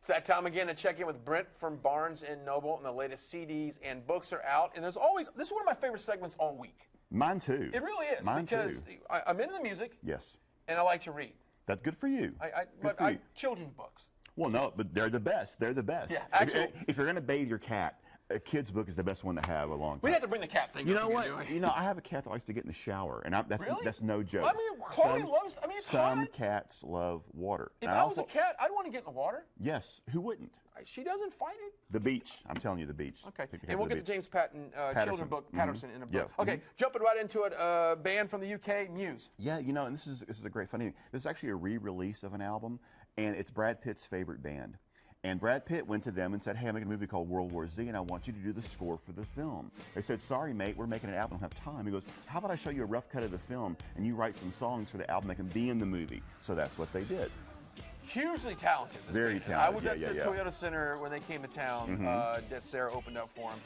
It's that time again to check in with Brent from Barnes & Noble, and the latest CDs and books are out. And there's always, this is one of my favorite segments all week. Mine too. It really is. Mine because too. I'm into the music. Yes. And I like to read. That's good for you. Children's books. Well, no, but they're the best. They're the best. Yeah, actually. If you're going to bathe your cat, a kid's book is the best one to have along. We have to bring the cat thing. You know what? You know, I have a cat that likes to get in the shower, and that's no joke. Well, I mean, Chloe loves. I mean, it's some hot. cats love water. If I was a cat, I'd want to get in the water. Yes, who wouldn't? She doesn't fight it. The beach. I'm telling you, the beach. Okay, and we'll get the James Patterson children's book, Patterson, in a book. Yeah. Okay, jumping right into it. Band from the UK, Muse. Yeah, you know, and this is a great funny thing. This is actually a re-release of an album, and it's Brad Pitt's favorite band. And Brad Pitt went to them and said, hey, I'm making a movie called World War Z, and I want you to do the score for the film. They said, sorry, mate, we're making an album, I don't have time. He goes, how about I show you a rough cut of the film, and you write some songs for the album that can be in the movie? So that's what they did. Hugely talented. Very talented. I was at the Toyota Center when they came to town. That Sarah opened up for them.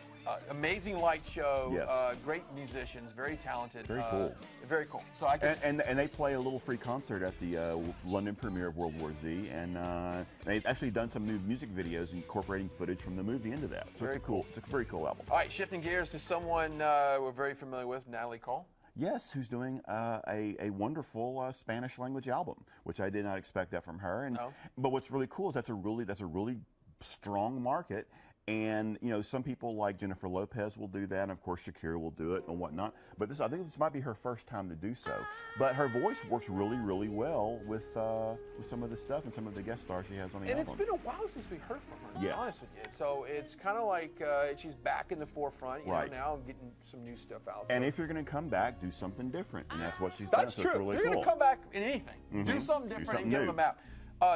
Amazing light show. Yes. Great musicians. Very talented. Very cool. Very cool. So I can and they play a little free concert at the London premiere of World War Z, and they've actually done some new music videos incorporating footage from the movie into that. So it's a very cool album. All right, shifting gears to someone we're very familiar with, Natalie Cole. Yes, who's doing a wonderful Spanish language album, which I did not expect that from her. And but what's really cool is that's a really strong market. And you know, some people like Jennifer Lopez will do that, and of course Shakira will do it and whatnot. But I think this might be her first time to do so. But her voice works really well with some of the stuff and some of the guest stars she has on the album. And it's been a while since we heard from her. To be honest with you. So it's kind of like she's back in the forefront, you know, now getting some new stuff out. And if you're going to come back, do something different, and that's what she's done. That's so true. It's really if you're cool. going to come back in anything, do something different and get on the map.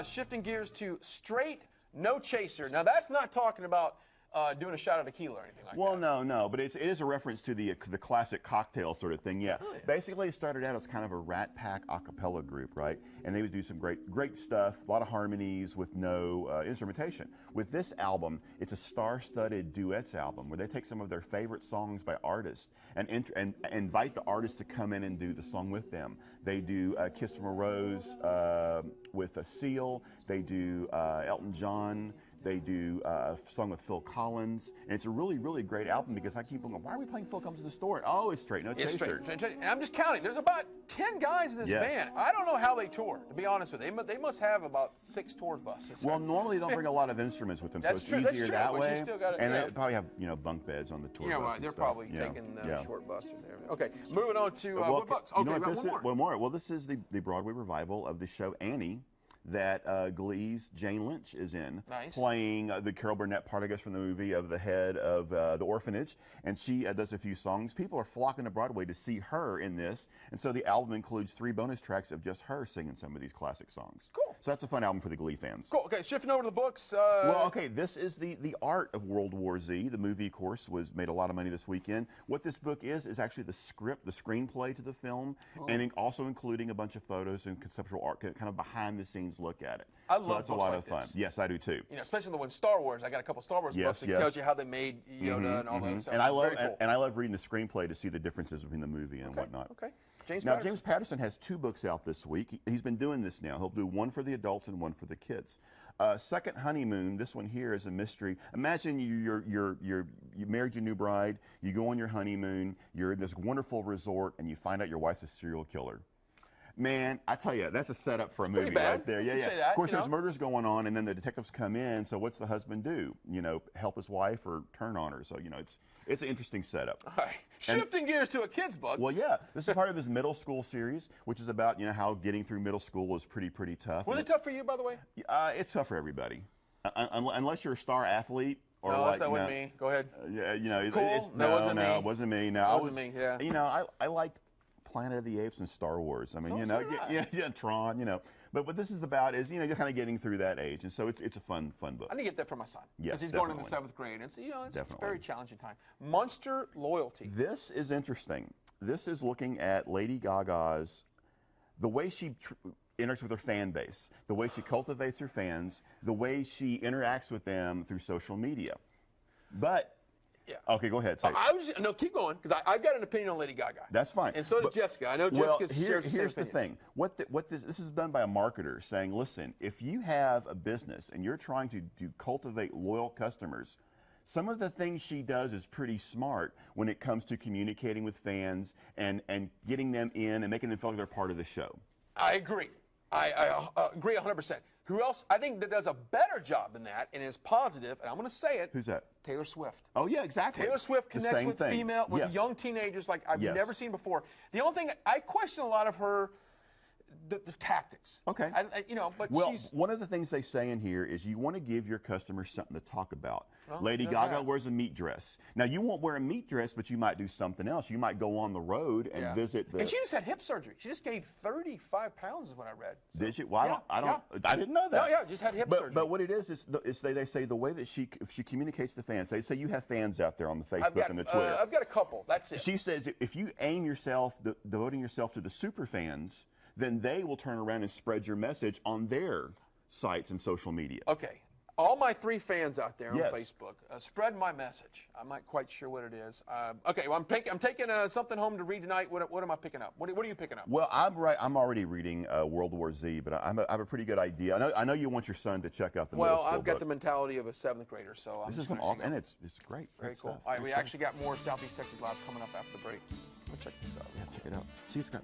Shifting gears to straight, no chaser. Now that's not talking about doing a shot of tequila or anything like that. Well, no, but it is a reference to the classic cocktail sort of thing. Yeah. Basically, it started out as kind of a Rat Pack a cappella group, right? And they would do some great stuff, a lot of harmonies with no instrumentation. With this album, it's a star-studded duets album where they take some of their favorite songs by artists and invite the artist to come in and do the song with them. They do "Kiss from a Rose" with a Seal. They do Elton John. They do a song with Phil Collins, and it's a really great album because I keep going, why are we playing Phil Collins in the store? Oh, it's Straight No Chaser. And I'm just counting. There's about 10 guys in this band. I don't know how they tour, to be honest with you. They must have about 6 tour buses. Well, normally they don't bring a lot of instruments with them, so it's easier that way. You still gotta, and they probably have bunk beds on the tour bus. Right. They're probably taking the short bus or there. Okay, moving on to what books? Okay, one more. Well, this is the Broadway revival of the show Annie, that Glee's Jane Lynch is in, playing the Carol Burnett part, I guess, from the movie of the head of the orphanage, and she does a few songs. People are flocking to Broadway to see her in this, and so the album includes 3 bonus tracks of just her singing some of these classic songs. Cool. So that's a fun album for the Glee fans. Cool. Okay, shifting over to the books. Well, okay, this is the art of World War Z. The movie, of course, made a lot of money this weekend. What this book is actually the script, the screenplay to the film, and also including a bunch of photos and conceptual art, kind of behind-the-scenes look at it. I love that's a lot of fun. Yes, I do too. You know, especially the one Star Wars. I got a couple Star Wars books that tells you how they made Yoda and all that stuff. And I love reading the screenplay to see the differences between the movie and whatnot. Okay. James Patterson has 2 books out this week. He's been doing this now. He'll do one for the adults and one for the kids. Second Honeymoon. This one here is a mystery. Imagine you married your new bride. You go on your honeymoon. You're in this wonderful resort, and you find out your wife's a serial killer. Man, I tell you, that's a setup for a movie right there. Yeah. Of course, there's murders going on, and then the detectives come in. So what's the husband do? You know, help his wife or turn on her? So you know, it's an interesting setup. All right, shifting gears to a kid's book. Well, yeah, this is part of his middle school series, which is about how getting through middle school is pretty tough. Was it tough for you, by the way? It's tough for everybody, unless you're a star athlete. Or no, that wasn't me. Go ahead. Yeah, cool. It wasn't me. No, it wasn't me. Yeah. You know, I liked Planet of the Apes and Star Wars. I mean, Tron, But what this is about is, just kind of getting through that age. And so it's a fun book. I need to get that for my son. Yes, because he's going into the 7th grade. And it's a very challenging time. Monster Loyalty. This is interesting. This is looking at Lady Gaga's, the way she interacts with her fan base, the way she cultivates her fans, the way she interacts with them through social media. But Yeah. Okay, go ahead. No, keep going, because I've got an opinion on Lady Gaga. That's fine. And so does Jessica. I know Jessica shares the same here's the opinion. thing. This is done by a marketer saying, listen, if you have a business and you're trying to cultivate loyal customers, some of the things she does is pretty smart when it comes to communicating with fans and getting them in and making them feel like they're part of the show. I agree. I agree 100%. Who else I think that does a better job than that and is positive, and I'm going to say it. Who's that? Taylor Swift. Oh, yeah, exactly. Taylor Swift connects with Yes. young teenagers like I've Yes. never seen before. The only thing, I question a lot of her the tactics. Okay. But she's... one of the things they say in here is you want to give your customers something to talk about. Well, Lady Gaga wears a meat dress. Now, you won't wear a meat dress, but you might do something else. You might go on the road and visit the... And she just had hip surgery. She just gained 35 pounds is what I read. So. Did she? Well, I didn't know that. No, just had hip surgery. But what it is they say the way that she communicates to fans, they say you have fans out there on the Facebook and the Twitter. I've got a couple. That's it. She says if you aim yourself, devoting yourself to the super fans, then they will turn around and spread your message on their sites and social media. Okay. All my 3 fans out there on Yes. Facebook, spread my message. I'm not quite sure what it is. Okay, well, I'm taking something home to read tonight. What am I picking up? What are you picking up? Well, I'm already reading World War Z, but I have a pretty good idea. I know you want your son to check out the middle school I've got book. the mentality of a 7th grader, so This is an awesome, and it's great. Very cool. Stuff. All right, we actually got more Southeast Texas Live coming up after the break. Let's check this out. Yeah, check it out. See, it's got.